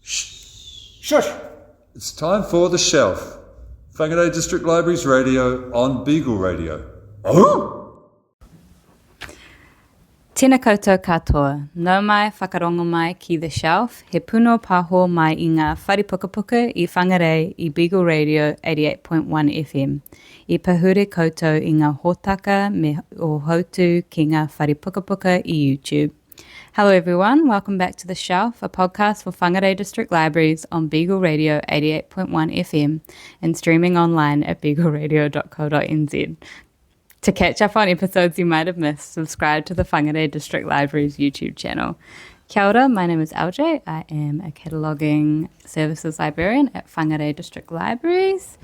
Shush! It's time for The Shelf. Whangarei District Libraries Radio on Beagle Radio. Oh! Tēnā koutou katoa, nau mai whakarongo mai ki The Shelf, he puno paho mai I ngā wharipukapuka I Whangarei I Beagle Radio 88.1 FM. I pahure koutou I ngā hōtaka me o hautu ki ngā wharipukapuka I YouTube. Hello everyone, welcome back to The Shelf, a podcast for Whangarei District Libraries on Beagle Radio 88.1 FM and streaming online at beagleradio.co.nz. To catch up on episodes you might have missed, subscribe to the Whangarei District Libraries YouTube channel. Kia ora, my name is LJ. I am a cataloguing services librarian at Whangarei District Libraries.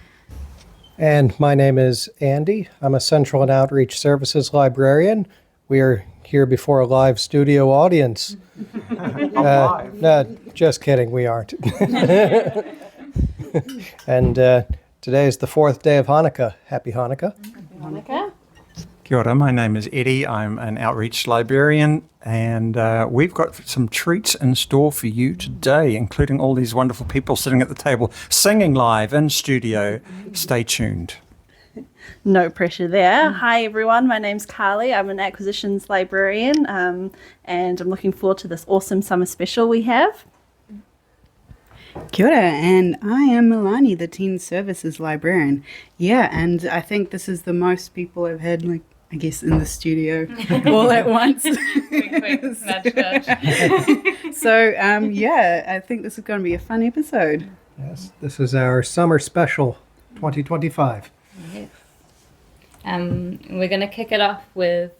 And my name is Andy. I'm a Central and Outreach Services librarian. We are here before a live studio audience. No, just kidding, we aren't. And today is the 4th day of Hanukkah. Happy Hanukkah. Happy Hanukkah. Kia ora, my name is Eddie. I'm an outreach librarian, and we've got some treats in store for you today, including all these wonderful people sitting at the table, singing live in studio. Stay tuned. No pressure there. Hi everyone, my name's Karlie. I'm an acquisitions librarian, and I'm looking forward to this awesome summer special we have. Kia ora, and I am Melani, the Teen Services Librarian. Yeah, and I think this is the most people I've had, like, I guess, in the studio all at once. So, yeah, I think this is going to be a fun episode. Yes, this is our summer special 2025. Yes. We're going to kick it off with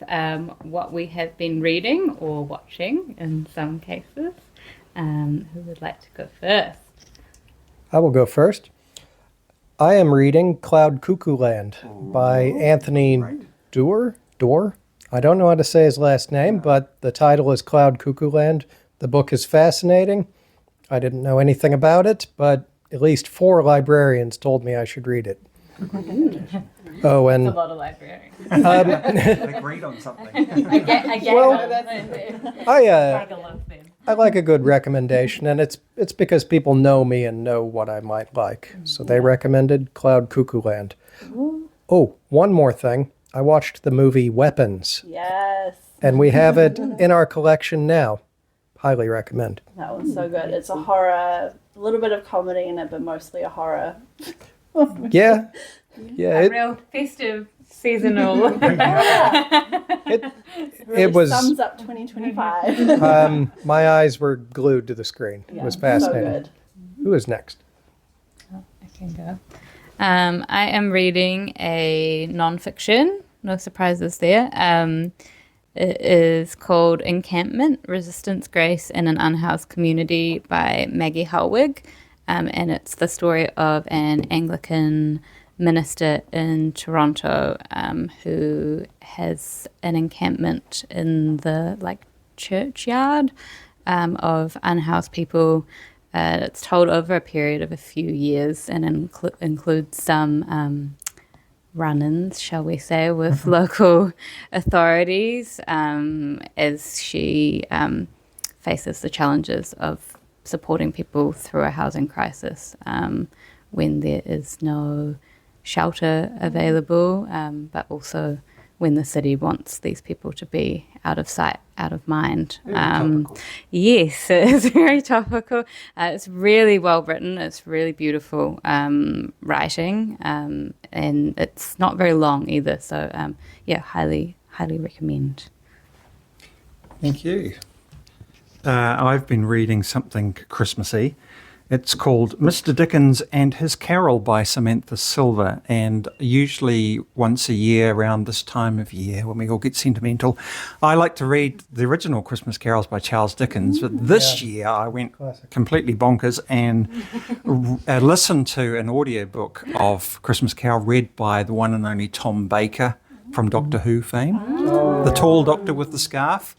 what we have been reading or watching in some cases. Who would like to go first? I will go first. I am reading Cloud Cuckoo Land by Anthony Doerr. I don't know how to say his last name, but the title is Cloud Cuckoo Land. The book is fascinating. I didn't know anything about it, but at least 4 librarians told me I should read it. Oh, and That's a lot of librarians. Agreed on something. I like a good recommendation, and it's because people know me and know what I might like. So they recommended Cloud Cuckoo Land. Oh, one more thing. I watched the movie Weapons. Yes. And we have it in our collection now. Highly recommend. That was so good. It's a horror, a little bit of comedy in it, but mostly a horror. Yeah. A real festive, seasonal. It was sums up 2025. my eyes were glued to the screen. It was fascinating. So good. Who is next? I can go. I am reading a non-fiction. No surprises there. It is called Encampment, Resistance, Grace in an Unhoused Community by Maggie Helwig. And it's the story of an Anglican minister in Toronto who has an encampment in the churchyard of unhoused people. It's told over a period of a few years and includes some run-ins, shall we say, with local authorities as she faces the challenges of supporting people through a housing crisis when there is no shelter available, but also when the city wants these people to be out of sight, out of mind. Yes, it's very topical. It's really well written. It's really beautiful writing, and it's not very long either. So, yeah, highly recommend. Thank you. I've been reading something Christmassy. It's called Mr. Dickens and His Carol by Samantha Silva, and usually once a year around this time of year when we all get sentimental, I like to read the original Christmas carols by Charles Dickens, but this year I went completely bonkers and listened to an audiobook of Christmas Carol read by the one and only Tom Baker from Doctor Who fame, the tall doctor with the scarf.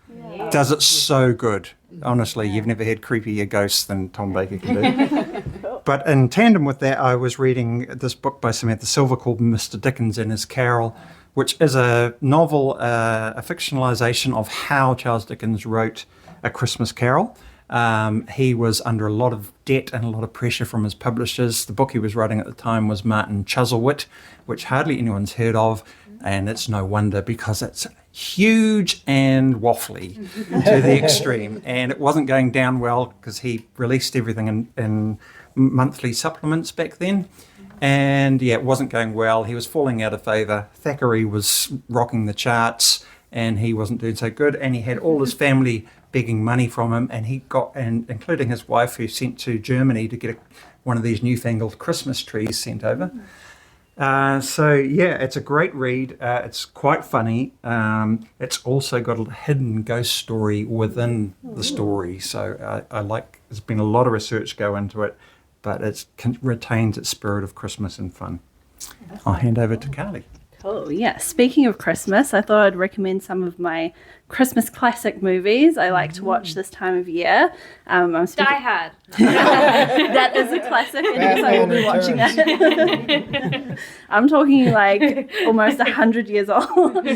Does it so good. Honestly, you've never had creepier ghosts than Tom Baker can do. But in tandem with that, I was reading this book by Samantha Silva called Mr. Dickens and His Carol, which is a novel, a fictionalization of how Charles Dickens wrote A Christmas Carol. He was under a lot of debt and a lot of pressure from his publishers. The book he was writing at the time was Martin Chuzzlewit, which hardly anyone's heard of, and it's no wonder because it's huge and waffly to the extreme, and it wasn't going down well because he released everything in monthly supplements back then. And yeah, it wasn't going well. He was falling out of favour. Thackeray was rocking the charts and he wasn't doing so good. And he had all his family begging money from him, and he got, and including his wife, who sent to Germany to get one of these newfangled Christmas trees sent over. So yeah, it's a great read. It's quite funny. It's also got a hidden ghost story within the story. So I like, there's been a lot of research go into it, but it retains its spirit of Christmas and fun. I'll hand over to Karlie. Cool. Yeah. Speaking of Christmas, I thought I'd recommend some of my Christmas classic movies I like to watch this time of year. I'm speaking... Die Hard. That is a classic, and yes, I will be watching that. I'm talking like almost 100 years old.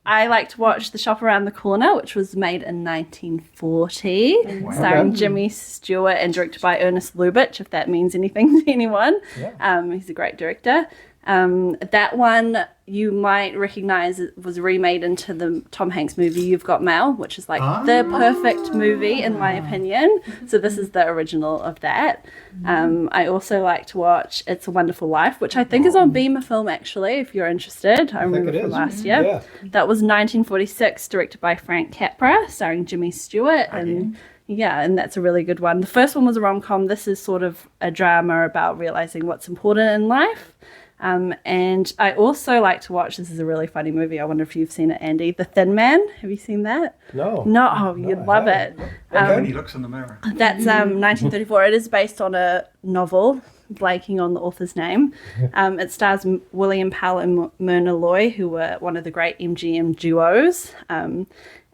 I like to watch The Shop Around the Corner, which was made in 1940, starring Jimmy Stewart and directed by Ernest Lubitsch, if that means anything to anyone. Yeah. He's a great director. That one you might recognize, it was remade into the Tom Hanks movie You've Got Mail, which is like the perfect movie in my opinion. So this is the original of that. I also like to watch It's a Wonderful Life, which I think is on Beamer Film actually, if you're interested. I remember from last year. Yeah. That was 1946, directed by Frank Capra, starring Jimmy Stewart and yeah, and that's a really good one. The first one was a rom-com. This is sort of a drama about realizing what's important in life. And I also like to watch, this is a really funny movie, I wonder if you've seen it, Andy, The Thin Man. Have you seen that? No. No, you'd love it. When he looks in the mirror. That's 1934. It is based on a novel, blanking on the author's name. It stars William Powell and Myrna Loy, who were one of the great MGM duos.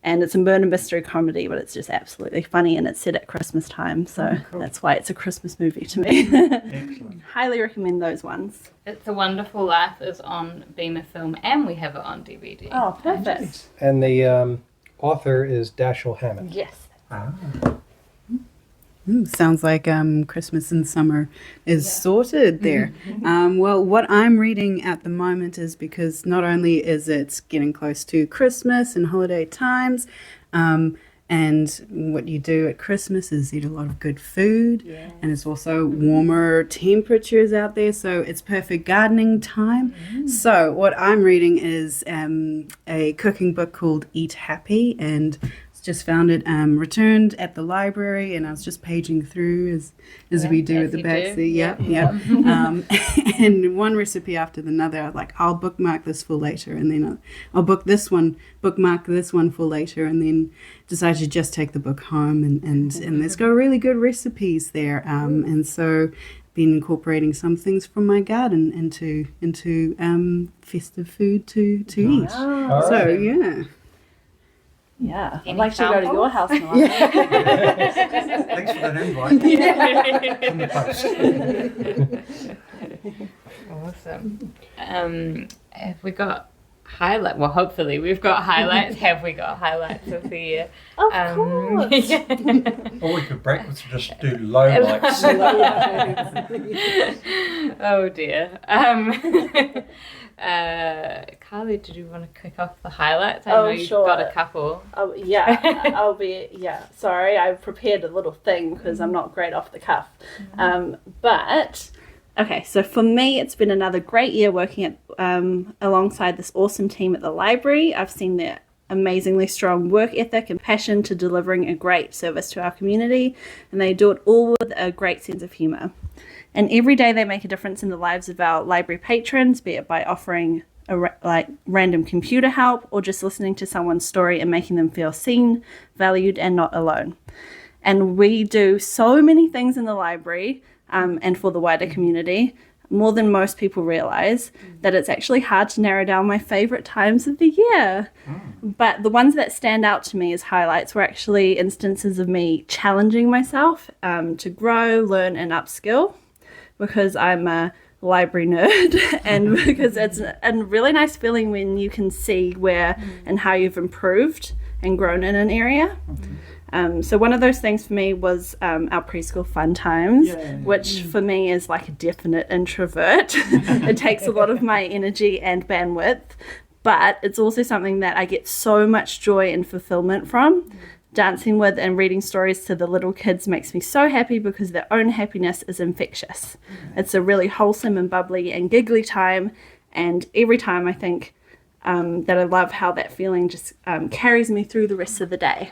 And it's a murder mystery comedy, but it's just absolutely funny, and it's set at Christmas time, so that's why it's a Christmas movie to me. Excellent. Highly recommend those ones. It's a Wonderful Life is on Beamer Film, and we have it on DVD. Oh, perfect. And the author is Dashiell Hammett. Yes. Sounds like Christmas and summer is sorted there. Well, what I'm reading at the moment is, because not only is it getting close to Christmas and holiday times, and what you do at Christmas is eat a lot of good food, and it's also warmer temperatures out there, so it's perfect gardening time. So what I'm reading is a cooking book called Eat Happy, and just found it returned at the library, and I was just paging through as we do at the back there. And one recipe after another, I was like, I'll bookmark this for later, and then I'll bookmark this one for later, and then decide to just take the book home, and there's got really good recipes there, and so been incorporating some things from my garden into festive food to eat. Oh. So yeah. Yeah, I'd Any like to go to your house, Melani. Thanks for that invite. In the post. Awesome. Have we got highlights? Well, hopefully we've got highlights. Have we got highlights of the year? Of course. Or we could break with just do low lights. Oh dear. Karlie, did you want to kick off the highlights? I know you've got a couple. Oh, yeah, sorry, I prepared a little thing because I'm not great off the cuff. But, okay, so for me, it's been another great year working at alongside this awesome team at the library. I've seen their amazingly strong work ethic and passion to delivering a great service to our community, and they do it all with a great sense of humour. And every day they make a difference in the lives of our library patrons, be it by offering random computer help or just listening to someone's story and making them feel seen, valued, and not alone. And we do so many things in the library and for the wider community, more than most people realize, that it's actually hard to narrow down my favorite times of the year. But the ones that stand out to me as highlights were actually instances of me challenging myself to grow, learn, and upskill, because I'm a library nerd and because it's a really nice feeling when you can see where and how you've improved and grown in an area. So one of those things for me was our preschool fun times, which for me is like a definite introvert. It takes a lot of my energy and bandwidth, but it's also something that I get so much joy and fulfillment from. Dancing with and reading stories to the little kids makes me so happy because their own happiness is infectious. It's a really wholesome and bubbly and giggly time, and every time I think that I love how that feeling just carries me through the rest of the day.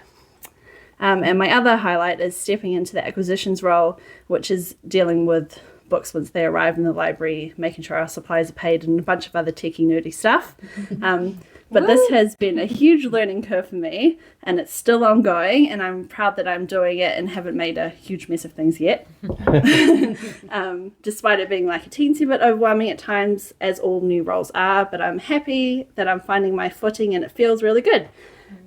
And my other highlight is stepping into the acquisitions role, which is dealing with books once they arrive in the library, making sure our supplies are paid, and a bunch of other techie nerdy stuff. But this has been a huge learning curve for me, and it's still ongoing, and I'm proud that I'm doing it and haven't made a huge mess of things yet. Despite it being like a teensy bit overwhelming at times, as all new roles are, but I'm happy that I'm finding my footing and it feels really good.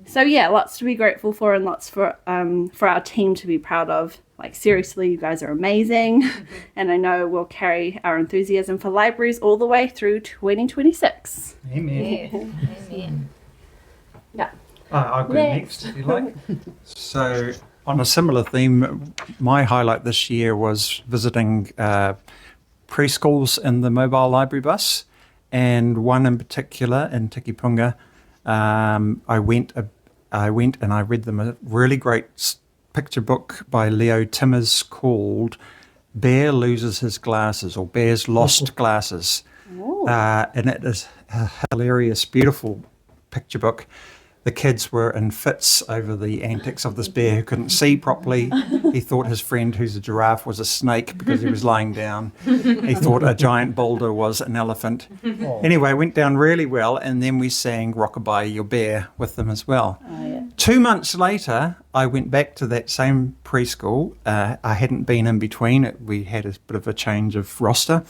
So yeah, lots to be grateful for and lots for our team to be proud of. Like seriously, you guys are amazing, and I know we'll carry our enthusiasm for libraries all the way through 2026. Amen. Amen. Yeah. I'll go next if you like. So, on a similar theme, my highlight this year was visiting preschools in the mobile library bus, and one in particular in Tikipunga. I went and I read them a really great picture book by Leo Timmers called Bear Loses His Glasses, or Bear's Lost Glasses. And it is a hilarious, beautiful picture book. The kids were in fits over the antics of this bear who couldn't see properly. He thought his friend, who's a giraffe, was a snake because he was lying down. He thought a giant boulder was an elephant. Anyway, it went down really well, and then we sang Rockabye Your Bear with them as well. 2 months later, I went back to that same preschool. I hadn't been in between. We had a bit of a change of roster.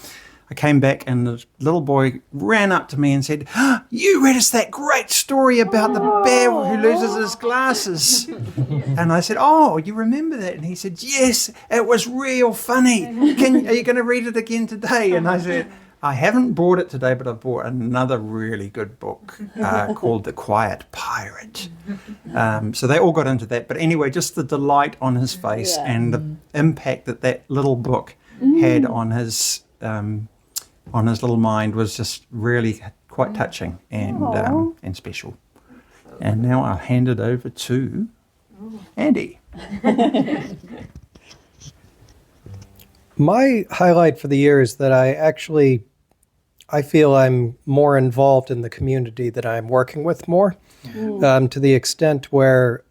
I came back and the little boy ran up to me and said, "You read us that great story about the bear who loses his glasses." And I said, "Oh, you remember that?" And he said, "Yes, it was real funny. Are you going to read it again today?" And I said, "I haven't bought it today, but I've bought another really good book called The Quiet Pirate." So they all got into that. But anyway, just the delight on his face and the impact that little book had on his little mind was just really quite touching and special. And now I'll hand it over to Andy. My highlight for the year is that I feel I'm more involved in the community that I'm working with more, to the extent where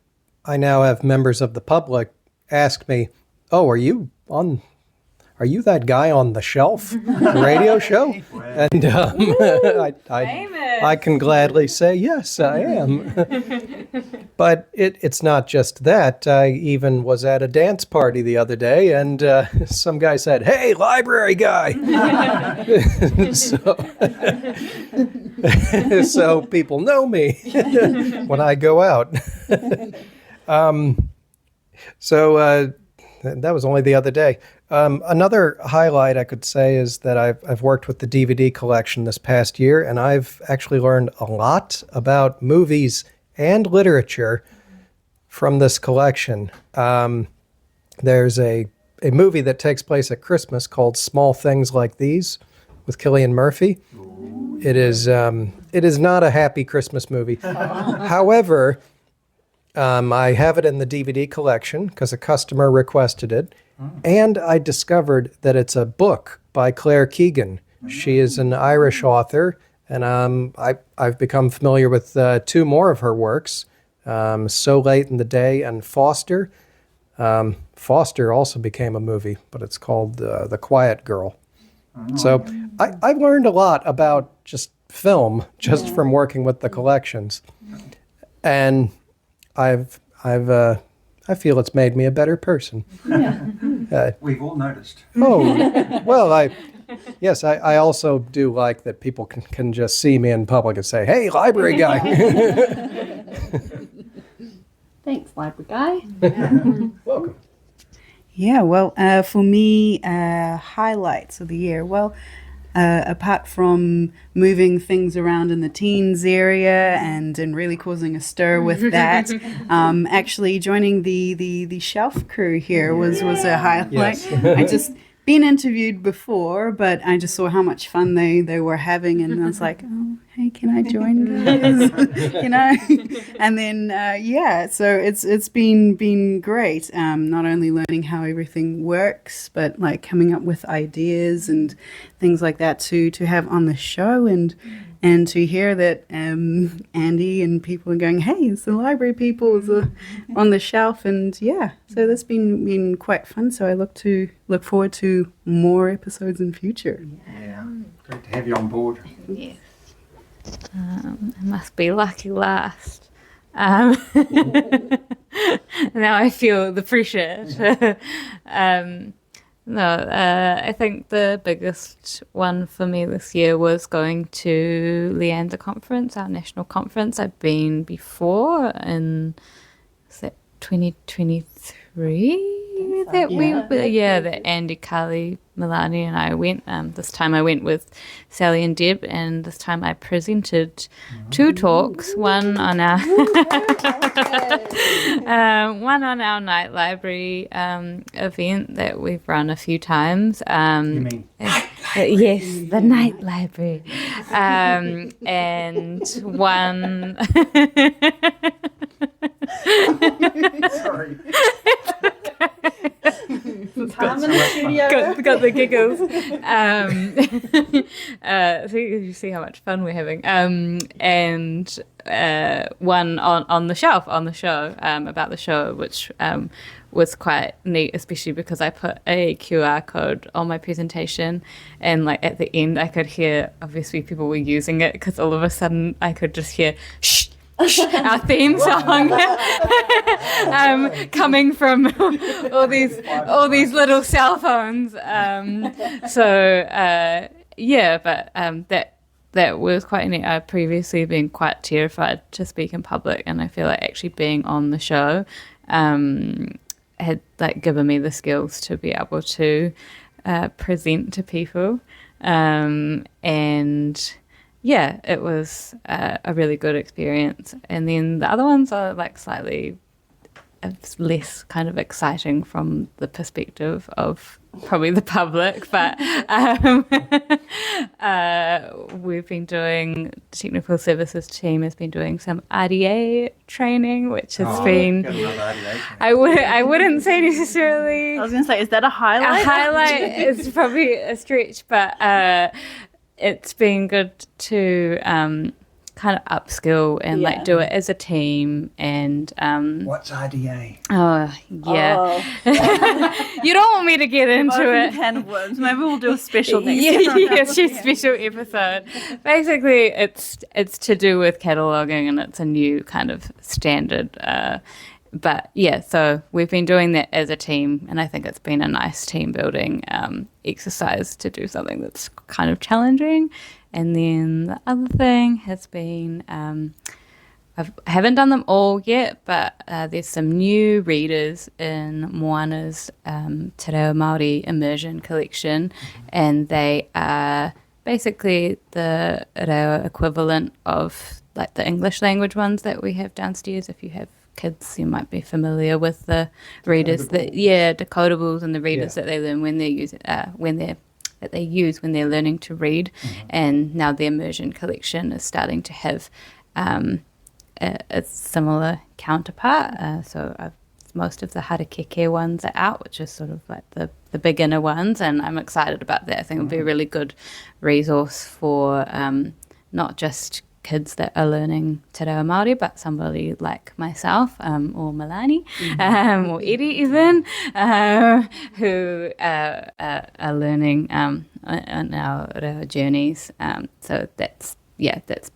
I now have members of the public ask me, "Oh, are you that guy on the Shelf radio show?" And I can gladly say, yes, I am. But it's not just that. I even was at a dance party the other day, and some guy said, "Hey, library guy." So people know me when I go out. That was only the other day. Another highlight I could say is that I've worked with the DVD collection this past year, and I've actually learned a lot about movies and literature from this collection. There's a movie that takes place at Christmas called Small Things Like These with Cillian Murphy. It is not a happy Christmas movie. However, I have it in the DVD collection because a customer requested it. And I discovered that it's a book by Claire Keegan. She is an Irish author, and I've become familiar with two more of her works, So Late in the Day and Foster. Foster also became a movie, but it's called The Quiet Girl. So I've learned a lot about just film just from working with the collections. And I feel it's made me a better person. We've all noticed. Oh, well, I also do like that people can just see me in public and say, "Hey, library guy." Thanks, library guy. Welcome. Yeah, well, for me, highlights of the year. Well, apart from moving things around in the teens area and really causing a stir with that, actually joining the shelf crew here was a highlight. Yes. I just been interviewed before, but I just saw how much fun they were having, and I was like, oh, hey, can I join, guys? And then so it's been great. Not only learning how everything works, but like coming up with ideas and things like that to have on the show, and to hear that Andy and people are going, hey, it's the library people on the shelf, and so that's been quite fun. So I look forward to more episodes in future. Yeah, great to have you on board. Yes. I must be lucky last. Now I feel the pressure. I think the biggest one for me this year was going to Leander Conference, our national conference. I've been before in, is that 2023? That Andy, Karlie, Melani and I went. This time I went with Sally and Deb, and this time I presented 2 talks, one on our one on our night library event that we've run a few times. You mean? Yes, the night library, and one. Sorry. Time in the studio. got the giggles. So you see how much fun we're having. And one on the shelf on the show, about the show, which was quite neat, especially because I put a QR code on my presentation, and like at the end I could hear, obviously people were using it, because all of a sudden I could just hear shh, our theme song coming from all these little cell phones. That was quite neat. I've previously been quite terrified to speak in public, and I feel like actually being on the show had like given me the skills to be able to present to people, and it was a really good experience. And then the other ones are like slightly less kind of exciting from the perspective of probably the public, but we've been doing, the technical services team has been doing some RDA training, which has been, Got another RDA. I wouldn't say necessarily I was going to say, is that a highlight? a highlight is probably a stretch, but it's been good to kind of upskill and like do it as a team. And What's RDA? You don't want me to get into Open it. can of worms. Maybe we'll do a special next It's a special episode. Basically, it's to do with cataloging, and it's a new kind of standard. But yeah, so we've been doing that as a team, and I think it's been a nice team building exercise to do something that's kind of challenging. And then the other thing has been, I haven't done them all yet, but there's some new readers in Moana's Te Reo Māori immersion collection, and they are basically the reo equivalent of like the English language ones that we have downstairs. If you have kids, you might be familiar with the readers decodables and the readers that they learn when they're using that they use when they're learning to read. And now the immersion collection is starting to have a similar counterpart. So most of the harakeke ones are out, which is sort of like the beginner ones, and I'm excited about that. I think it'll be a really good resource for not just kids that are learning Te Reo Māori, but somebody like myself, or Melani, or Eddie even, who are learning on our reo journeys. So that's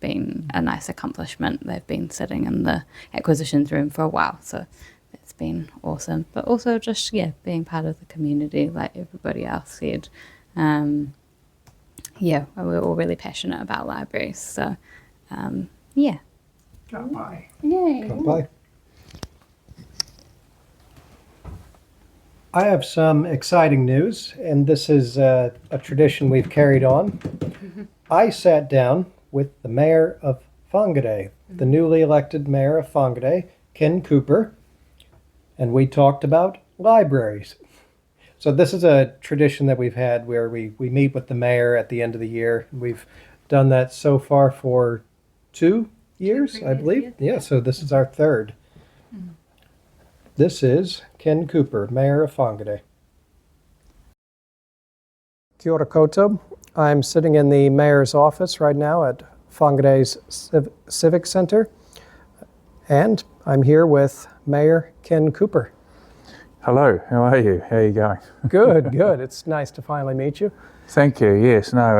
been a nice accomplishment. They've been sitting in the acquisitions room for a while, so that's been awesome. But also just, being part of the community, like everybody else said. We're all really passionate about libraries, so Bye. Yay. Bye. I have some exciting news, and this is a tradition we've carried on. I sat down with the mayor of Whangarei, the newly elected mayor of Whangarei, Ken Couper, and we talked about libraries. So this is a tradition that we've had where we meet with the mayor at the end of the year. We've done that so far for 2 years, I believe. years, Yeah, so this is our third. This is Ken Couper, mayor of Whangarei. Kia ora koutou. I'm sitting in the mayor's office right now at Whangarei's Civic Center, and I'm here with Mayor Ken Couper. Hello, how are you? How are you going? Good, good. It's nice to finally meet you. Thank you. Yes, no,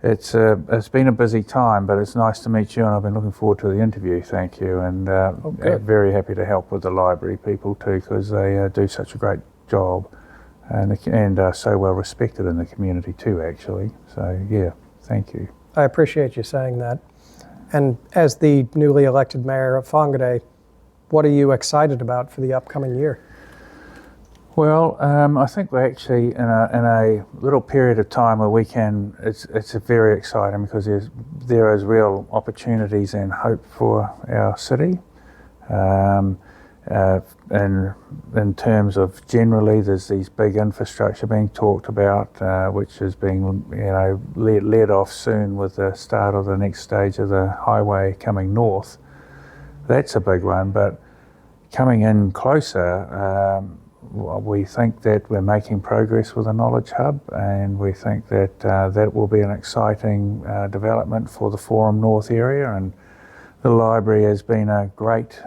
it's been a busy time, but it's nice to meet you, and I've been looking forward to the interview. Thank you, and good. very happy to help with the library people too, because they do such a great job, and are so well respected in the community too, actually. So yeah, thank you. I appreciate you saying that. And as the newly elected mayor of Whangarei, what are you excited about for the upcoming year? Well, I think we're actually in a little period of time where we can. It's very exciting because there is real opportunities and hope for our city. And in terms of generally, there's these big infrastructure being talked about, which is being led off soon with the start of the next stage of the highway coming north. That's a big one, but coming in closer, we think that we're making progress with the Knowledge Hub, and we think that that will be an exciting development for the Forum North area, and the library has been a great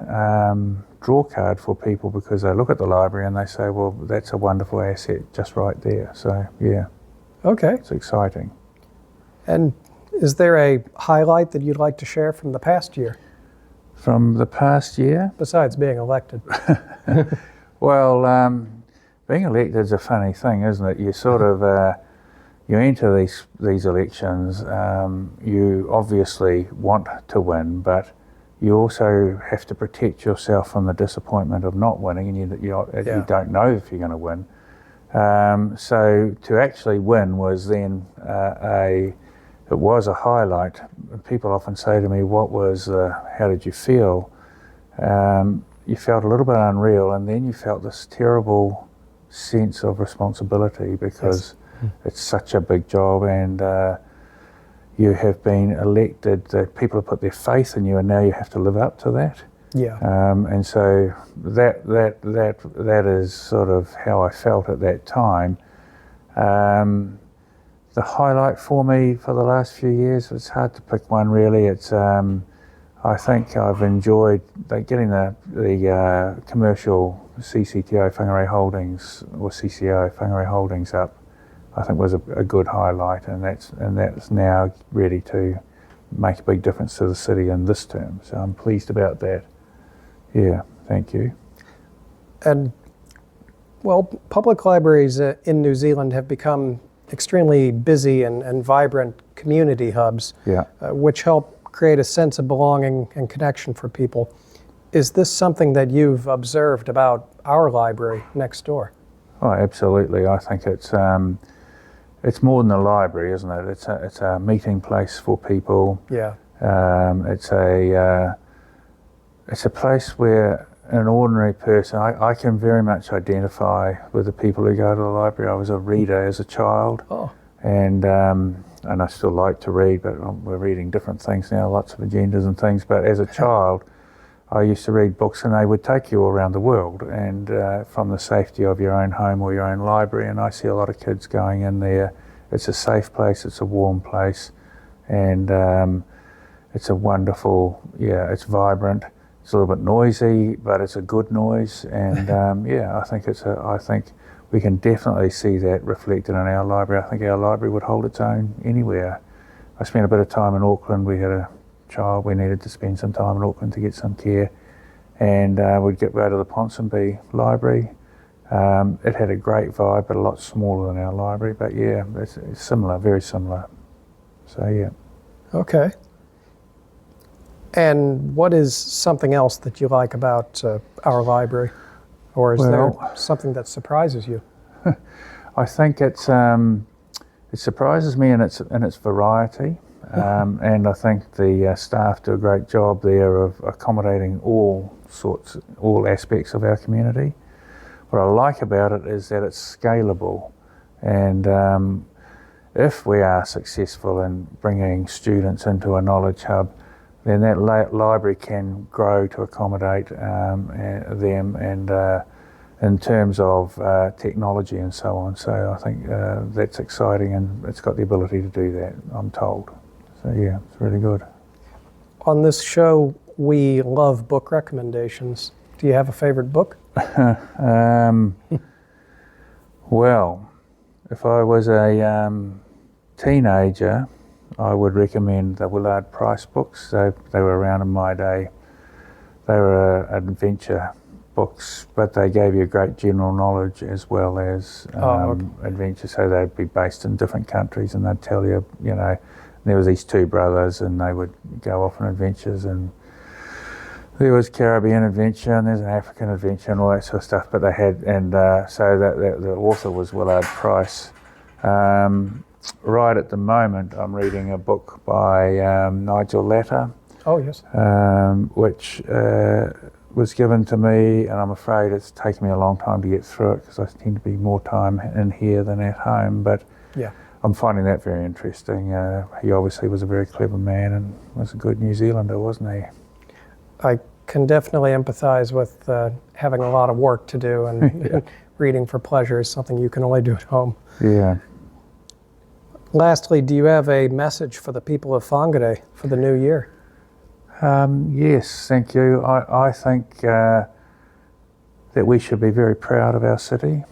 draw card for people because they look at the library and they say, well, that's a wonderful asset just right there. So yeah, Okay. it's exciting. And is there a highlight that you'd like to share from the past year, From the past year, besides being elected? well, being elected is a funny thing, isn't it? You sort of you enter these elections. You obviously want to win, but you also have to protect yourself from the disappointment of not winning, and you don't know if you're going to win. So to actually win was then it was a highlight. People often say to me, how did you feel? You felt a little bit unreal, and then you felt this terrible sense of responsibility because it's such a big job, and you have been elected. That people have put their faith in you, and now you have to live up to that. Yeah. And so that is sort of how I felt at that time. The highlight for me for the last few years, it's hard to pick one really. It's I think I've enjoyed getting the commercial CCTO Whangarei Holdings or CCO Whangarei Holdings up. I think was a good highlight, and that's now ready to make a big difference to the city in this term. So I'm pleased about that. Yeah, thank you. And, well, public libraries in New Zealand have become extremely busy and vibrant community hubs, Yeah. Which help create a sense of belonging and connection for people. Is this something that you've observed about our library next door? Oh, absolutely. I think it's more than a library, isn't it? It's a meeting place for people. Yeah. It's a place where an ordinary person, I can very much identify with the people who go to the library. I was a reader as a child. Oh. And I still like to read, but we're reading different things now, lots of agendas and things. But as a child, I used to read books, and they would take you around the world, and from the safety of your own home or your own library. And I see a lot of kids going in there. It's a safe place, it's a warm place, and it's a wonderful, it's vibrant. It's a little bit noisy, but it's a good noise, and I think we can definitely see that reflected in our library. I think our library would hold its own anywhere. I spent a bit of time in Auckland. We had a child. We needed to spend some time in Auckland to get some care, and we'd go to the Ponsonby Library. It had a great vibe, but a lot smaller than our library. But yeah, it's similar, very similar. So yeah. Okay. And what is something else that you like about our library? or is there Well- something that surprises you? I think it surprises me in its variety, and I think the staff do a great job there of accommodating all aspects of our community. What I like about it is that it's scalable, and if we are successful in bringing students into a knowledge hub, then that library can grow to accommodate them and in terms of technology and so on. So I think that's exciting, and it's got the ability to do that, I'm told. So yeah, it's really good. On this show, we love book recommendations. Do you have a favorite book? Well, if I was a teenager, I would recommend the Willard Price books. They were around in my day. They were adventure books, but they gave you great general knowledge as well as adventure. So they'd be based in different countries, and they'd tell you, there was these two brothers, and they would go off on adventures, and there was Caribbean adventure, and there's an African adventure, and all that sort of stuff. But they had, so the author was Willard Price. Right at the moment, I'm reading a book by Nigel Latta. Oh, yes. Which was given to me, and I'm afraid it's taken me a long time to get through it because I tend to be more time in here than at home. But Yeah. I'm finding that very interesting. He obviously was a very clever man and was a good New Zealander, wasn't he? I can definitely empathize with having a lot of work to do, and reading for pleasure is something you can only do at home. Yeah. Lastly, do you have a message for the people of Whangarei for the new year? Yes, thank you. I think that we should be very proud of our city.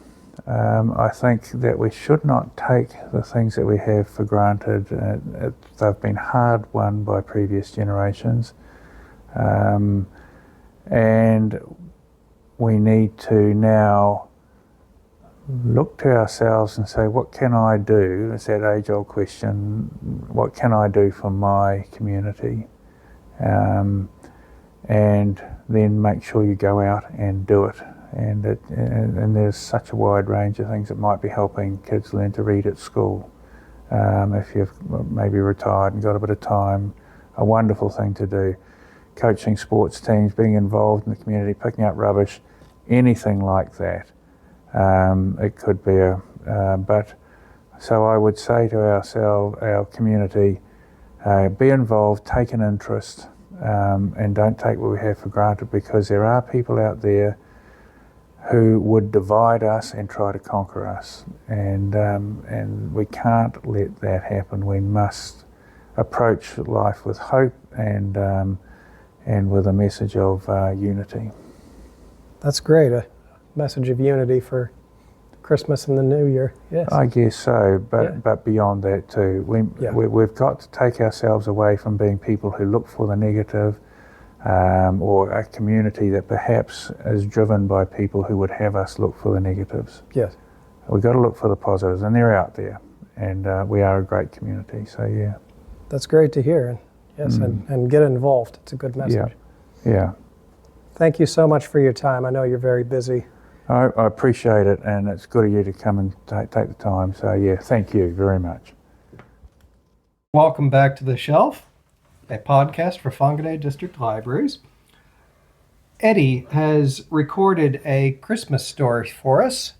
I think that we should not take the things that we have for granted. They've been hard won by previous generations. And we need to now look to ourselves and say, what can I do? It's that age-old question, what can I do for my community? And then make sure you go out and do it. And there's such a wide range of things that might be helping kids learn to read at school. If you've maybe retired and got a bit of time, a wonderful thing to do. Coaching sports teams, being involved in the community, picking up rubbish, anything like that. It could be so I would say to our community, be involved, take an interest, and don't take what we have for granted, because there are people out there who would divide us and try to conquer us, and we can't let that happen. We must approach life with hope and with a message of unity. That's great, a message of unity for Christmas and the New Year. Yes. I guess so, but beyond that too. We've got to take ourselves away from being people who look for the negative, or a community that perhaps is driven by people who would have us look for the negatives. Yes. We've got to look for the positives, and they're out there, and we are a great community, so yeah. That's great to hear. And yes, and get involved. It's a good message. Yeah. Thank you so much for your time. I know you're very busy. I appreciate it, and it's good of you to come and take the time. So yeah, thank you very much. Welcome back to The Shelf, a podcast for Whangarei District Libraries. Eddie has recorded a Christmas story for us,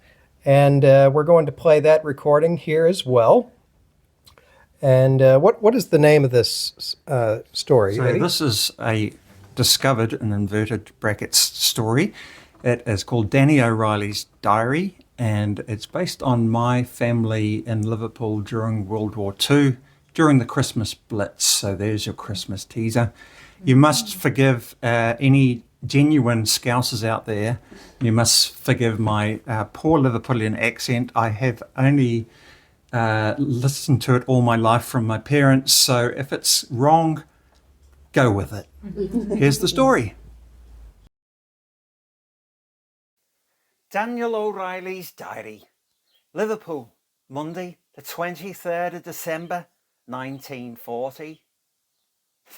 and we're going to play that recording here as well. And what is the name of this story, So Eddie? this is a discovered, in inverted brackets, story. It is called Danny O'Reilly's Diary, and it's based on my family in Liverpool during World War II, during the Christmas Blitz. So there's your Christmas teaser. You must forgive any genuine Scousers out there. You must forgive my poor Liverpudlian accent. I have only listened to it all my life from my parents, so if it's wrong, go with it. Here's the story. Daniel O'Reilly's Diary, Liverpool, Monday, the 23rd of December, 1940.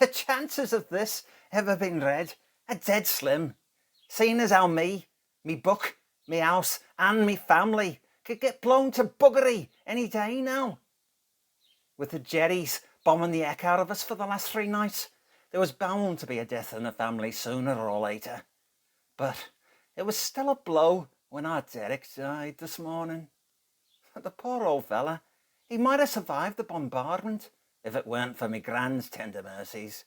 The chances of this ever being read are dead slim, seeing as how me book Me house and me family could get blown to buggery any day now. With the Jerrys bombing the heck out of us for the last 3 nights, there was bound to be a death in the family sooner or later. But it was still a blow when our Derek died this morning. The poor old fella, he might have survived the bombardment if it weren't for me grand's tender mercies.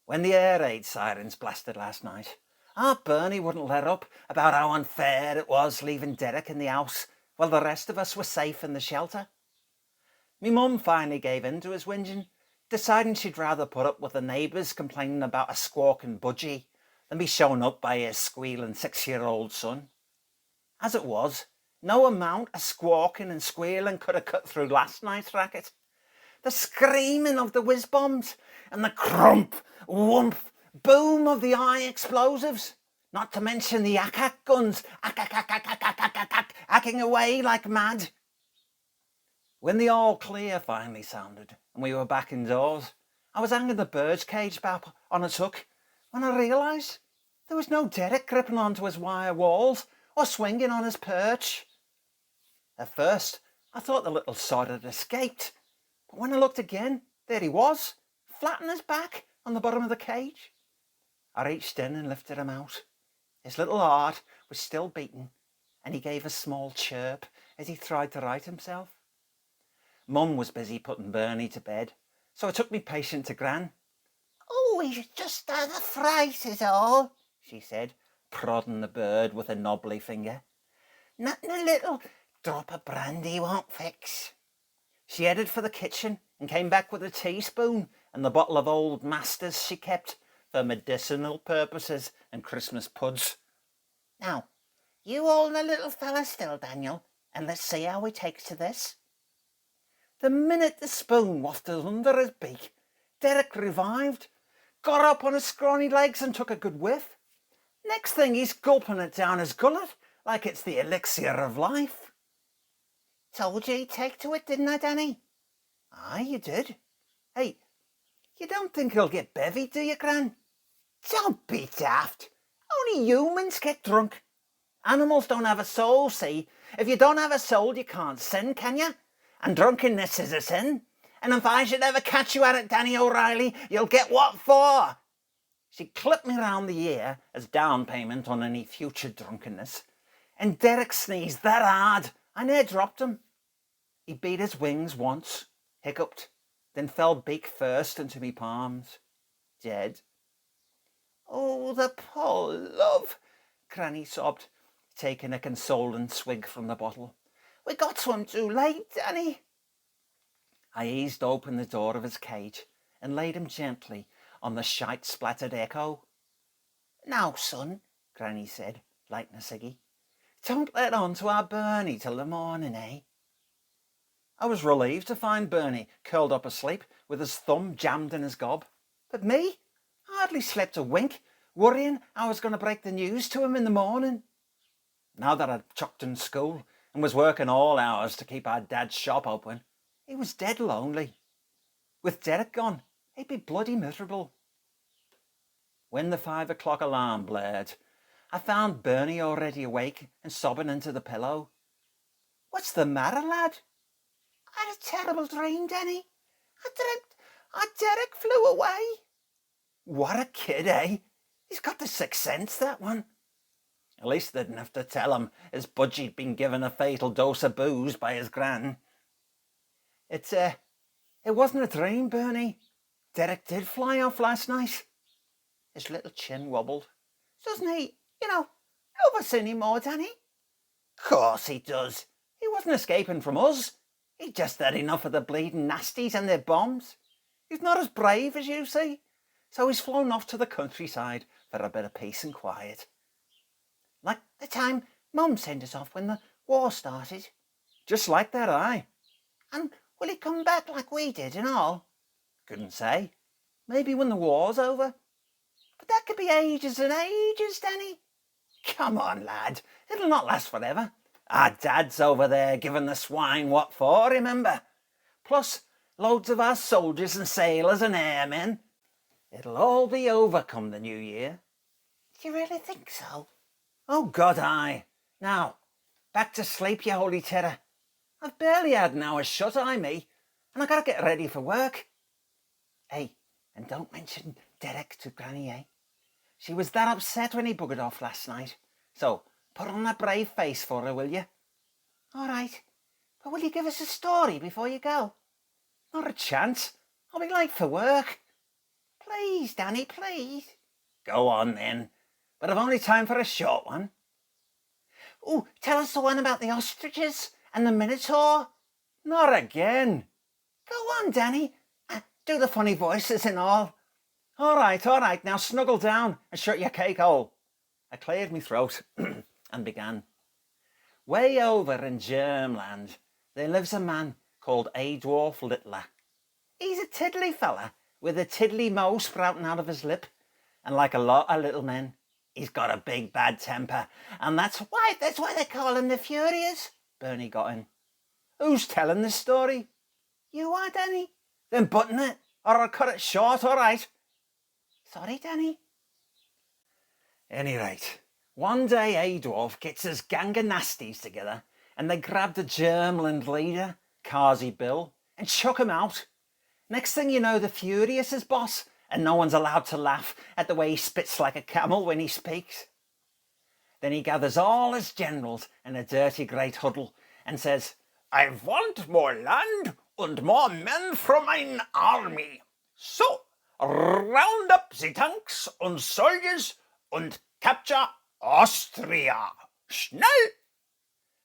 When the air raid sirens blasted last night, our Bernie wouldn't let up about how unfair it was leaving Derek in the house while the rest of us were safe in the shelter. Me mum finally gave in to his whinging, deciding she'd rather put up with the neighbours complaining about a squawking budgie than be shown up by his squealing 6-year-old son. As it was, no amount of squawking and squealing could have cut through last night's racket. The screaming of the whiz bombs and the crump, whump, boom of the eye explosives, not to mention the ack-ack guns hacking away like mad. When the all clear finally sounded and we were back indoors, I was hanging the bird's cage back on its hook when I realised there was no Derek gripping onto his wire walls or swinging on his perch. At first, I thought the little sod had escaped, but when I looked again, there he was, flat on his back on the bottom of the cage. I reached in and lifted him out. His little heart was still beating, and he gave a small chirp as he tried to right himself. Mum was busy putting Bernie to bed, so I took me patient to Gran. "Oh, he's just had a fright is all," she said, prodding the bird with a knobbly finger. "Nothing a little drop of brandy won't fix." She headed for the kitchen and came back with a teaspoon and the bottle of Old Masters she kept for medicinal purposes and Christmas puds. "Now, you hold the little fella still, Daniel, and let's see how he takes to this." The minute the spoon wafted under his beak, Derek revived, got up on his scrawny legs and took a good whiff. Next thing he's gulping it down his gullet like it's the elixir of life. "Told you he'd take to it, didn't I, Danny?" "Aye, you did. Hey, you don't think he'll get bevy, do you, Gran?" "Don't be daft. Only humans get drunk. Animals don't have a soul, see? If you don't have a soul, you can't sin, can you? And drunkenness is a sin. And if I should ever catch you at it, Danny O'Reilly, you'll get what for?" She clipped me round the ear as down payment on any future drunkenness. And Derek sneezed that hard, I near dropped him. He beat his wings once, hiccuped, then fell beak first into me palms. Dead. "Oh, the poor love," Granny sobbed, taking a consoling swig from the bottle. "We got to him too late, Danny." I eased open the door of his cage and laid him gently on the shite-splattered echo. "Now, son," Granny said, lighting a ciggy, "don't let on to our Bernie till the morning, eh?" I was relieved to find Bernie curled up asleep with his thumb jammed in his gob. But me? I hardly slept a wink, worrying I was going to break the news to him in the morning. Now that I'd chucked in school and was working all hours to keep our dad's shop open, he was dead lonely. With Derek gone, he'd be bloody miserable. When the 5 o'clock alarm blared, I found Bernie already awake and sobbing into the pillow. "What's the matter, lad?" "I had a terrible dream, Danny. I dreamt our Derek flew away." "What a kid, eh? He's got the sixth sense, that one." At least they didn't have to tell him his budgie'd been given a fatal dose of booze by his gran. It wasn't a dream, Bernie. Derek did fly off last night." His little chin wobbled. "Doesn't he, love us anymore, Danny?" "Course he does. He wasn't escaping from us. He'd just had enough of the bleeding nasties and their bombs. He's not as brave as you, see, so he's flown off to the countryside for a bit of peace and quiet. Like the time Mum sent us off when the war started." "Just like that, aye." "And will he come back like we did and all?" "Couldn't say. Maybe when the war's over." "But that could be ages and ages, Danny." "Come on, lad. It'll not last forever. Our dad's over there giving the swine what for, remember? Plus, loads of our soldiers and sailors and airmen. It'll all be over come the new year." "Do you really think so?" Oh, God, aye. Now, back to sleep, you holy terror. I've barely had an hour's shut-eye, me, and I gotta get ready for work. Hey, and don't mention Derek to Granny, eh? She was that upset when he buggered off last night. So, put on a brave face for her, will you? All right. But will you give us a story before you go? Not a chance. I'll be late for work. Please, Danny, please. Go on, then. But I've only time for a short one. Oh, tell us the one about the ostriches and the minotaur. Not again. Go on, Danny. Do the funny voices and all. All right. Now snuggle down and shut your cake hole. I cleared my throat and began. Way over in Germland, there lives a man called Adolf Littler. He's a tiddly fella with a tiddly mo sprouting out of his lip. And like a lot of little men, he's got a big bad temper. And that's why they call him the Furious. Bernie got in. Who's telling this story? You are, Danny. Then button it, or I'll cut it short, all right? Sorry, Danny. Any rate, one day Adolf gets his gang of nasties together and they grab the Germland leader, Carsey Bill, and chuck him out. Next thing you know, the Furious is boss, and no one's allowed to laugh at the way he spits like a camel when he speaks. Then he gathers all his generals in a dirty great huddle and says, I want more land and more men from mine army. So, round up the tanks and soldiers and capture Austria. Schnell!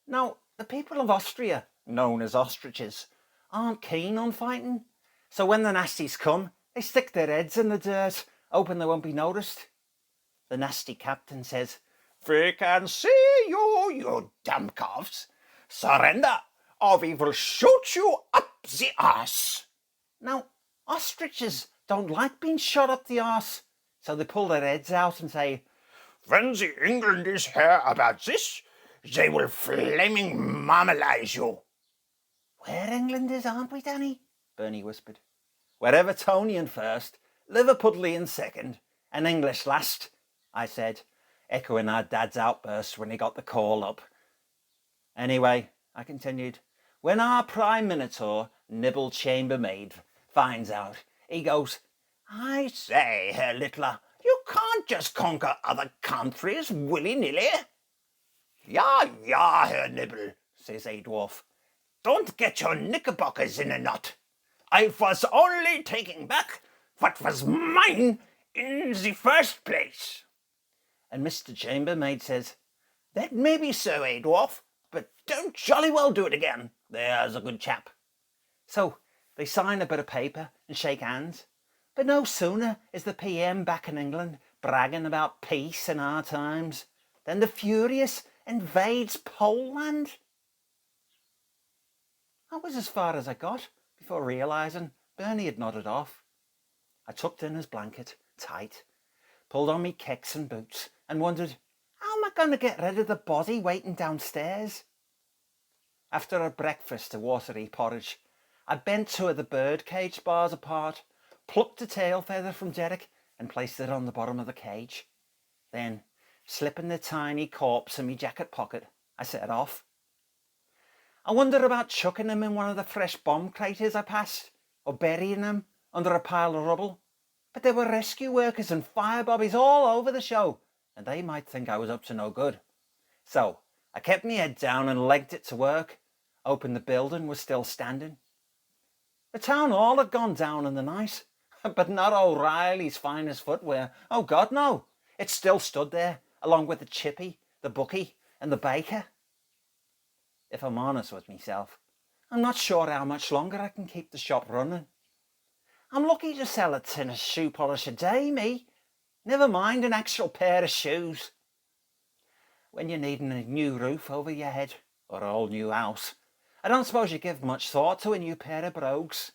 Now, the people of Austria, known as ostriches, aren't keen on fighting. So when the nasties come, they stick their heads in the dirt, hoping they won't be noticed. The nasty captain says, We can see you, you damn calves. Surrender, or we will shoot you up the arse. Now, ostriches don't like being shot up the arse, so they pull their heads out and say, When the Englanders hear about this, they will flaming marmalise you. We're Englanders, aren't we, Danny? Bernie whispered. We're Evertonian first, Liverpudlian second, and English last, I said, echoing our dad's outburst when he got the call up. Anyway, I continued, when our Prime Minotaur, Nibble Chambermaid, finds out, he goes, I say, Herr Littler, you can't just conquer other countries willy-nilly. Ja, Herr Nibble, says Adolf. Don't get your knickerbockers in a knot. I was only taking back what was mine in the first place. And Mr. Chambermaid says, That may be so, Adolf, but don't jolly well do it again. There's a good chap. So they sign a bit of paper and shake hands. But no sooner is the PM back in England bragging about peace in our times than the Furious invades Poland. That was as far as I got before realising Bernie had nodded off. I tucked in his blanket tight, pulled on me kicks and boots, and wondered, how am I going to get rid of the body waiting downstairs? After a breakfast of watery porridge, I bent two of the birdcage bars apart, plucked a tail feather from Derek and placed it on the bottom of the cage. Then, slipping the tiny corpse in my jacket pocket, I set off. I wondered about chucking him in one of the fresh bomb craters I passed, or burying him under a pile of rubble. But there were rescue workers and fire bobbies all over the show, and they might think I was up to no good. So I kept my head down and legged it to work, hoping the building was still standing. The town hall had gone down in the night, but not O'Reilly's finest footwear. Oh God, no! It still stood there, along with the chippy, the bookie, and the baker. If I'm honest with myself, I'm not sure how much longer I can keep the shop running. I'm lucky to sell a tin of shoe polish a day, me. Never mind an actual pair of shoes. When you're needing a new roof over your head, or a whole new house, I don't suppose you give much thought to a new pair of brogues.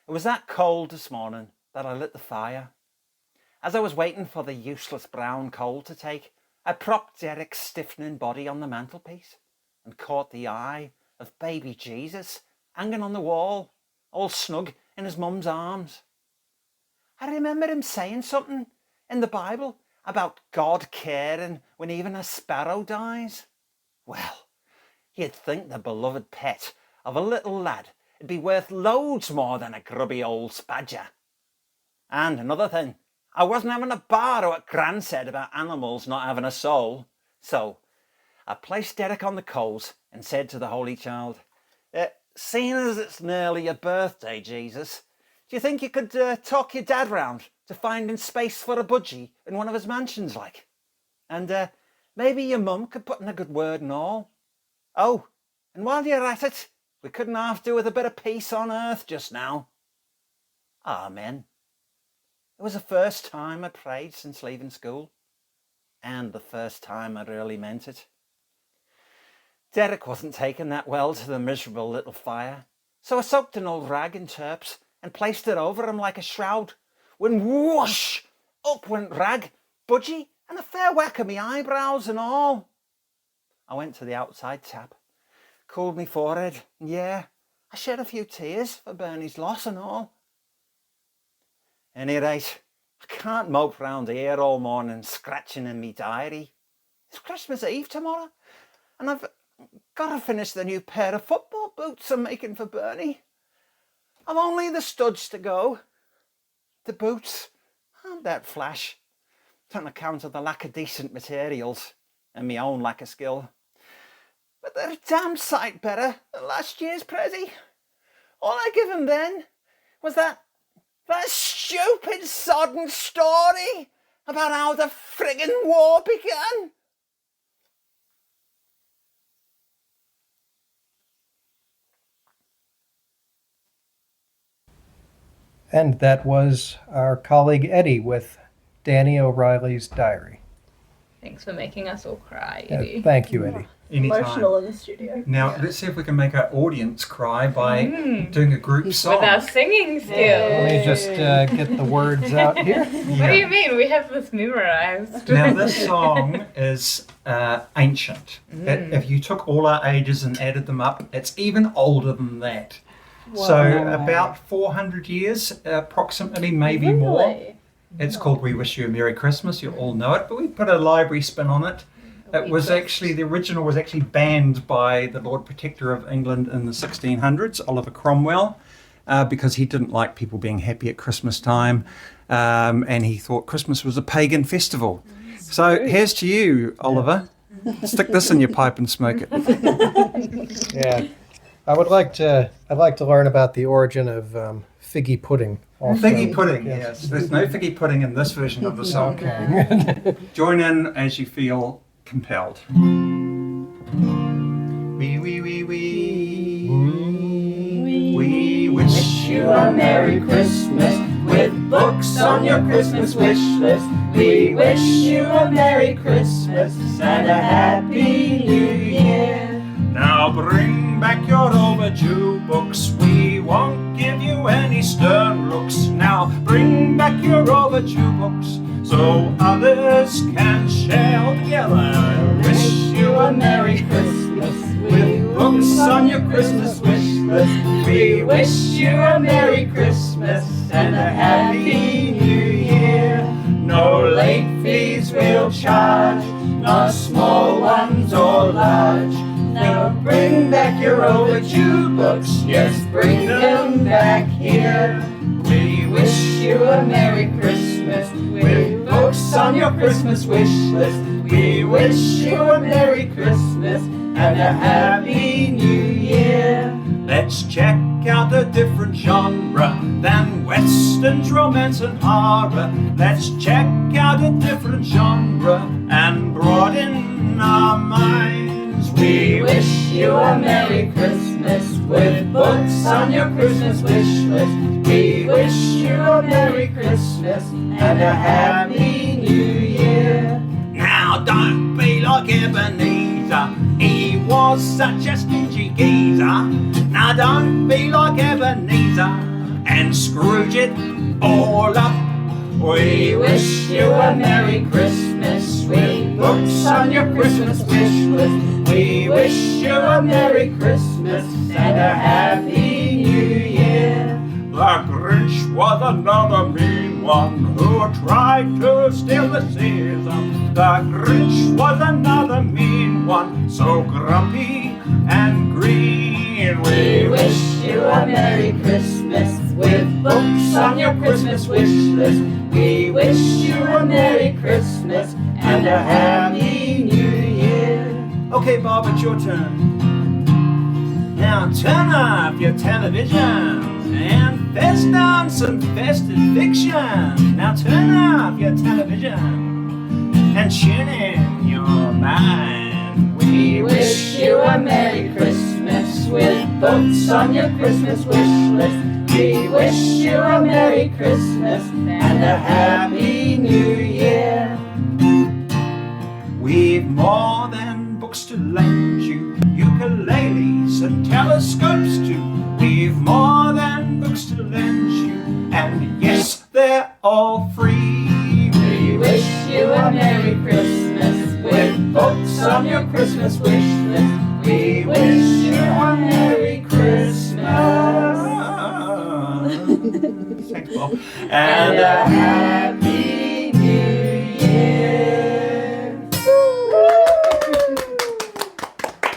It was that cold this morning that I lit the fire. As I was waiting for the useless brown coal to take, I propped Derek's stiffening body on the mantelpiece and caught the eye of baby Jesus hanging on the wall, all snug in his mum's arms. I remember him saying something in the Bible about God caring when even a sparrow dies? Well, you'd think the beloved pet of a little lad would be worth loads more than a grubby old spadger. And another thing, I wasn't having a bar at what Gran said about animals not having a soul. So I placed Derek on the coals and said to the Holy Child, seeing as it's nearly your birthday, Jesus, do you think you could talk your dad round to finding space for a budgie in one of his mansions, like? And maybe your mum could put in a good word and all. Oh, and while you're at it, we couldn't half do with a bit of peace on earth just now. Amen. It was the first time I prayed since leaving school, and the first time I really meant it. Derek wasn't taking that well to the miserable little fire, so I soaked an old rag in turps and placed it over him like a shroud, when whoosh, up went rag, budgie, and a fair whack of me eyebrows and all. I went to the outside tap, cooled me forehead, and yeah, I shed a few tears for Bernie's loss and all. Any rate, I can't mope round here all morning scratching in me diary. It's Christmas Eve tomorrow, and I've got to finish the new pair of football boots I'm making for Bernie. I've only the studs to go. The boots aren't that flash, on account of the lack of decent materials and my own lack of skill. But they're a damn sight better than last year's prezi. All I give him then was that stupid sodden story about how the friggin' war began. And that was our colleague Eddie with Danny O'Reilly's diary. Thanks for making us all cry, Eddie. Thank you, Eddie. Emotional in the studio. Now, let's see if we can make our audience cry by doing a group song. With our singing skills. Let me just get the words out here. What do you mean? We have this memorized. Now, this song is ancient. If you took all our ages and added them up, it's even older than that. Wow. So about 400 years, approximately, maybe more. It's called We Wish You a Merry Christmas. You all know it, but we put a library spin on it. It was actually, the original was actually banned by the Lord Protector of England in the 1600s, Oliver Cromwell, because he didn't like people being happy at Christmas time, and he thought Christmas was a pagan festival. So here's to you, Oliver. Stick this in your pipe and smoke it. Yeah. I'd like to learn about the origin of figgy pudding. Also. Figgy pudding, yes. There's no figgy pudding in this version of the song. Okay. Join in as you feel compelled. We wish you a Merry Christmas with books on your Christmas wish list. We wish you a Merry Christmas and a Happy New Year. Now bring back your overdue books. We won't give you any stern looks. Now bring back your overdue books so others can share together. Wish you a Merry Christmas with books on your Christmas wish list. We wish you a Merry Christmas and a Happy New Year. No late fees we'll charge, no small ones or large. Now bring back your overdue books, yes, bring them back here. We wish you a Merry Christmas with books on your Christmas wish list. We wish you a Merry Christmas and a Happy New Year. Let's check out a different genre than westerns, romance and horror. Let's check out a different genre and broaden our minds. We wish you a Merry Christmas with books on your Christmas wish list. We wish you a Merry Christmas and a Happy New Year. Now don't be like Ebenezer, he was such a stingy geezer. Now don't be like Ebenezer and Scrooge it all up. We wish you a Merry Christmas with books on your Christmas wish list. We wish you a Merry Christmas and a Happy New Year. The Grinch was another mean one who tried to steal the season. The Grinch was another mean one, so grumpy and green. We wish you a Merry Christmas with books on your Christmas wish list. We wish you a Merry Christmas and a Happy New Year. Okay, Bob, it's your turn. Now turn up your television and fest on some festive fiction. Now turn up your television and tune in your mind. We wish you a Merry Christmas with books on your Christmas wish list. We wish you a Merry Christmas and a Happy New Year. We've more than books to lend you, ukuleles and telescopes too. We've more than books to lend you, and yes, they're all free. We wish you a Merry Christmas with books on your Christmas wish list. We wish you a Merry Christmas. Thanks, Bob. And a Happy New Year.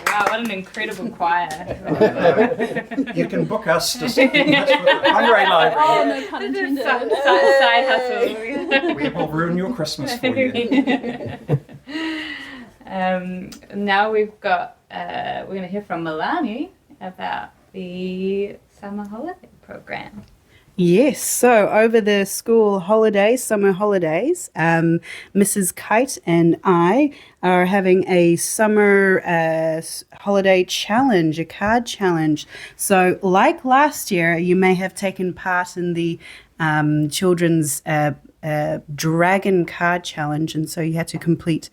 Wow, what an incredible choir. You can book us to sing with the Whangarei Library. Oh, no pun intended. Side hustle. We will ruin your Christmas for you. Now we've got, we're going to hear from Melani about the summer holiday program. Yes, so over the school holidays, summer holidays, Mrs. Kite and I are having a summer holiday challenge, a card challenge. So like last year, you may have taken part in the children's dragon card challenge, and so you had to complete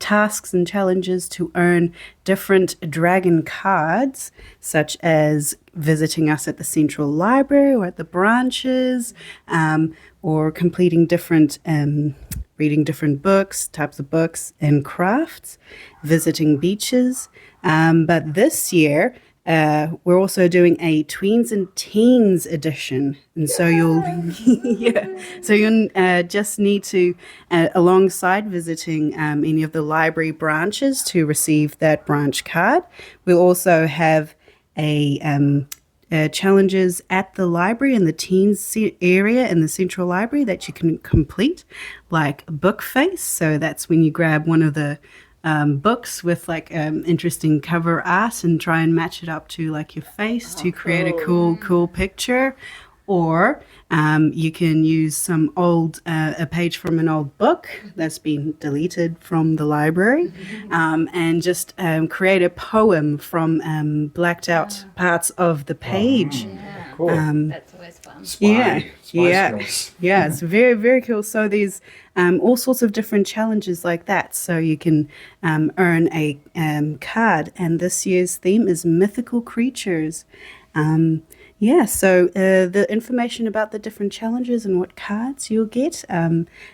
tasks and challenges to earn different dragon cards, such as visiting us at the central library or at the branches, or completing different reading different books, types of books and crafts, visiting beaches. But this year we're also doing a tweens and teens edition, and so you'll just need to alongside visiting any of the library branches to receive that branch card. We'll also have a challenges at the library in the teens area in the central library that you can complete, like book face. So that's when you grab one of the books with like interesting cover art and try and match it up to like your face to create a cool picture. Or you can use some old a page from an old book that's been deleted from the library, and just create a poem from blacked out parts of the page. Cool. That's always fun. Yeah, it's very, very cool. So there's all sorts of different challenges like that. So you can earn a card, and this year's theme is Mythical Creatures. So the information about the different challenges and what cards you'll get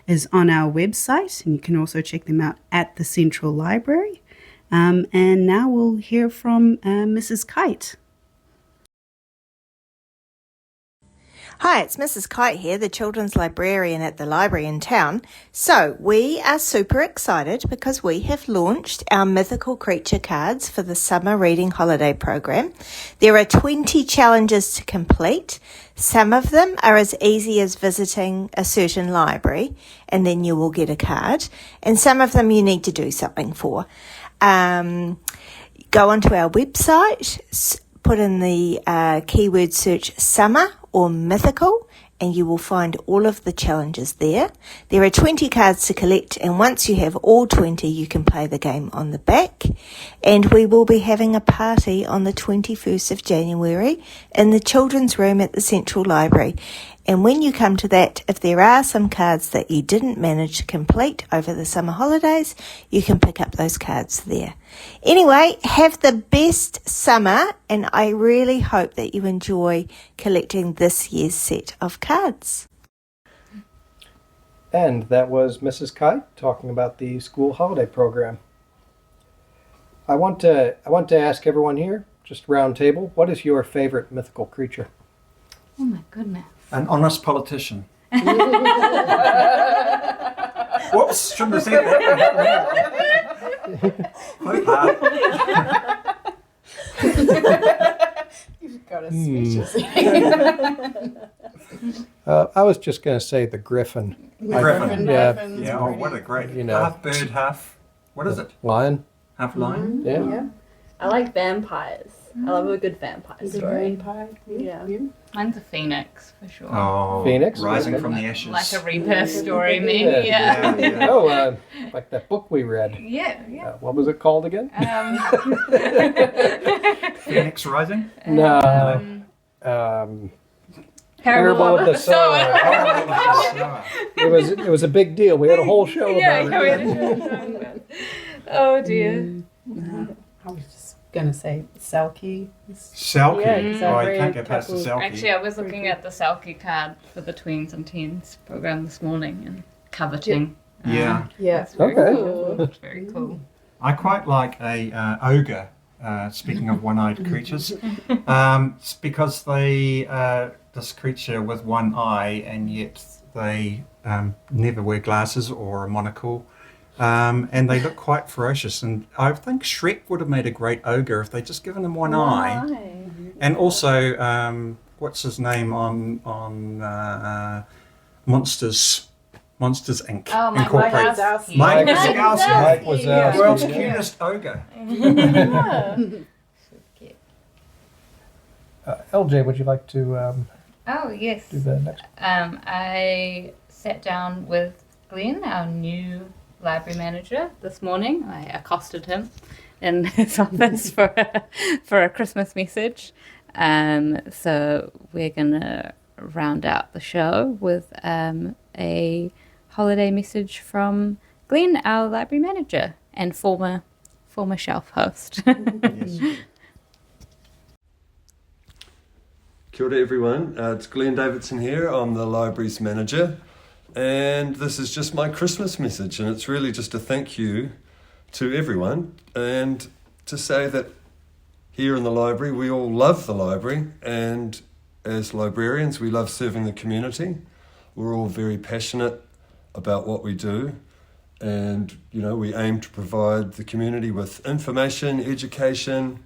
is on our website, and you can also check them out at the Central Library. And now we'll hear from Mrs. Kite. Hi, it's Mrs. Kite here, the children's librarian at the library in town. So we are super excited because we have launched our Mythical Creature cards for the summer reading holiday program. There are 20 challenges to complete. Some of them are as easy as visiting a certain library and then you will get a card. And some of them you need to do something for. Go onto our website, put in the keyword search summer or mythical, and you will find all of the challenges there. There are 20 cards to collect, and once you have all 20, you can play the game on the back. And we will be having a party on the 21st of January in the children's room at the Central Library. And when you come to that, if there are some cards that you didn't manage to complete over the summer holidays, you can pick up those cards there. Anyway, have the best summer, and I really hope that you enjoy collecting this year's set of cards. And that was Mrs. Kite talking about the school holiday program. I want to ask everyone here, just round table, what is your favorite mythical creature? Oh my goodness. An honest politician. Whoops, shouldn't have said that. You've got a speechless. I was just going to say the griffin. Griffin. Yeah. Yeah, oh, what a great, You know. half bird, half, what is it? Lion. Half lion? Yeah. I like vampires. I love a good vampire story. Yeah. Mine's a phoenix for sure. Oh, Phoenix? rising from the ashes. Like a rebirth story, maybe. Yeah. Yeah. Oh, like that book we read. Yeah. What was it called again? Phoenix Rising? No. Parable of the Sower. It was a big deal. We had a whole show about it. Oh dear. I was just gonna say Selkie. Selkie. Yeah, 'cause I've Oh, I read can't get past the couple- Selkie. Actually, I was looking at the Selkie card for the tweens and teens program this morning and coveting. Yeah. Yeah. It's very Okay. cool. It's very cool. I quite like a ogre. Speaking of one-eyed creatures, it's because they this creature with one eye, and yet they never wear glasses or a monocle, and they look quite ferocious. And I think Shrek would have made a great ogre if they'd just given him one eye. And also, what's his name on Monsters Inc. Oh, Mike Incorporated. Wazowski. Mike Mike Wazowski. Wazowski. World's Yeah. cutest ogre. LJ, would you like to Oh, yes. do the next? I sat down with Glenn, our new library manager, this morning. I accosted him in his office for a Christmas message. So we're going to round out the show with a holiday message from Glenn, our library manager and former shelf host. Yes. Kia ora everyone, it's Glenn Davidson here. I'm the library's manager, and this is just my Christmas message, and it's really just a thank you to everyone and to say that here in the library we all love the library, and as librarians we love serving the community. We're all very passionate about what we do, and we aim to provide the community with information, education,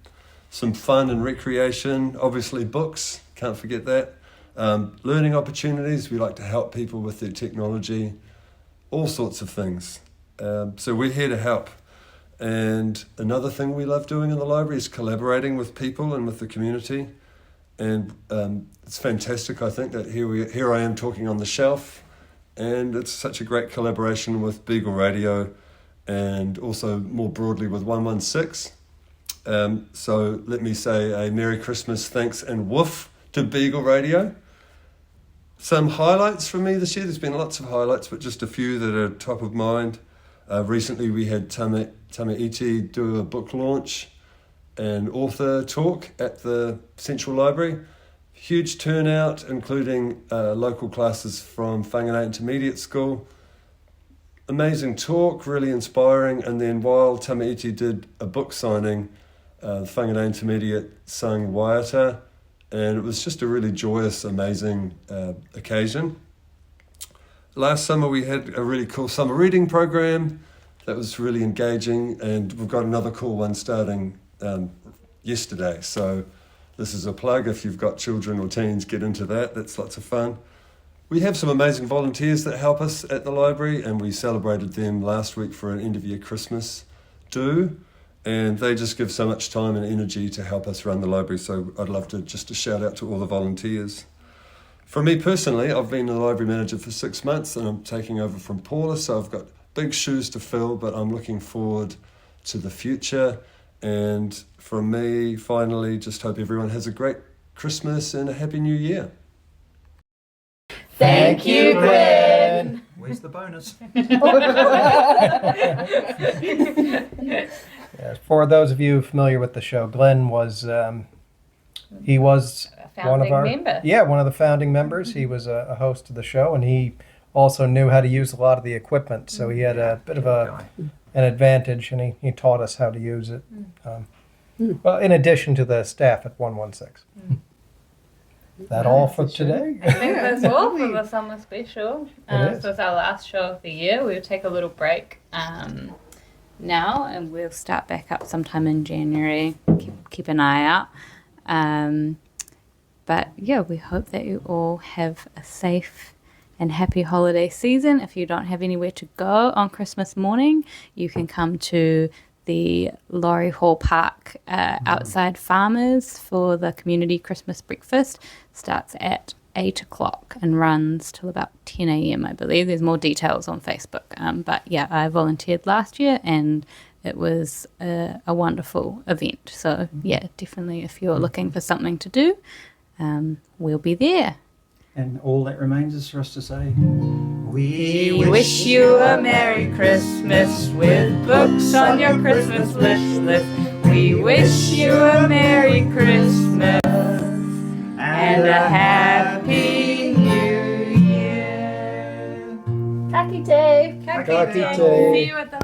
some fun and recreation, obviously books, can't forget that. Learning opportunities, we like to help people with their technology, all sorts of things. So we're here to help. And another thing we love doing in the library is collaborating with people and with the community. And it's fantastic, I think, that here I am talking on the shelf, and it's such a great collaboration with Beagle Radio and also more broadly with 116. So let me say a Merry Christmas, thanks and woof to Beagle Radio. Some highlights from me this year. There's been lots of highlights, but just a few that are top of mind. Recently we had Tamaiti do a book launch and author talk at the Central Library. Huge turnout, including local classes from Whangarei Intermediate School. Amazing talk, really inspiring. And then while Tamaiti did a book signing, Whangarei Intermediate sung Waiata, and it was just a really joyous, amazing occasion. Last summer we had a really cool summer reading program that was really engaging, and we've got another cool one starting yesterday. So this is a plug. If you've got children or teens, get into that. That's lots of fun. We have some amazing volunteers that help us at the library, and we celebrated them last week for an end of year Christmas do. And they just give so much time and energy to help us run the library. So I'd love to just a shout out to all the volunteers. For me personally, I've been the library manager for 6 months, and I'm taking over from Paula. So I've got big shoes to fill, but I'm looking forward to the future. And from me, finally, just hope everyone has a great Christmas and a happy new year. Thank you, Glenn. Where's the bonus? Yeah, for those of you familiar with the show, Glenn was he was one of our member. one of the founding members. He was a host of the show, and he also knew how to use a lot of the equipment. So he had a bit of an advantage, and he taught us how to use it. Well, in addition to the staff at 116. that all for today? I think that's all for the summer special. It is. So it's our last show of the year. We'll take a little break now, and we'll start back up sometime in January. Keep an eye out. But yeah, we hope that you all have a safe and happy holiday season. If you don't have anywhere to go on Christmas morning, you can come to the Laurie Hall Park outside Farmers for the community Christmas breakfast. Starts at 8 o'clock and runs till about 10 a.m. I believe. There's more details on Facebook. But yeah, I volunteered last year and it was a wonderful event. So yeah, definitely if you're looking for something to do, we'll be there. And all that remains is for us to say, We wish you a Merry Christmas with books on your Christmas list. We wish you a Merry Christmas and a Happy New Year. Kaki te. Kaki te. See you at the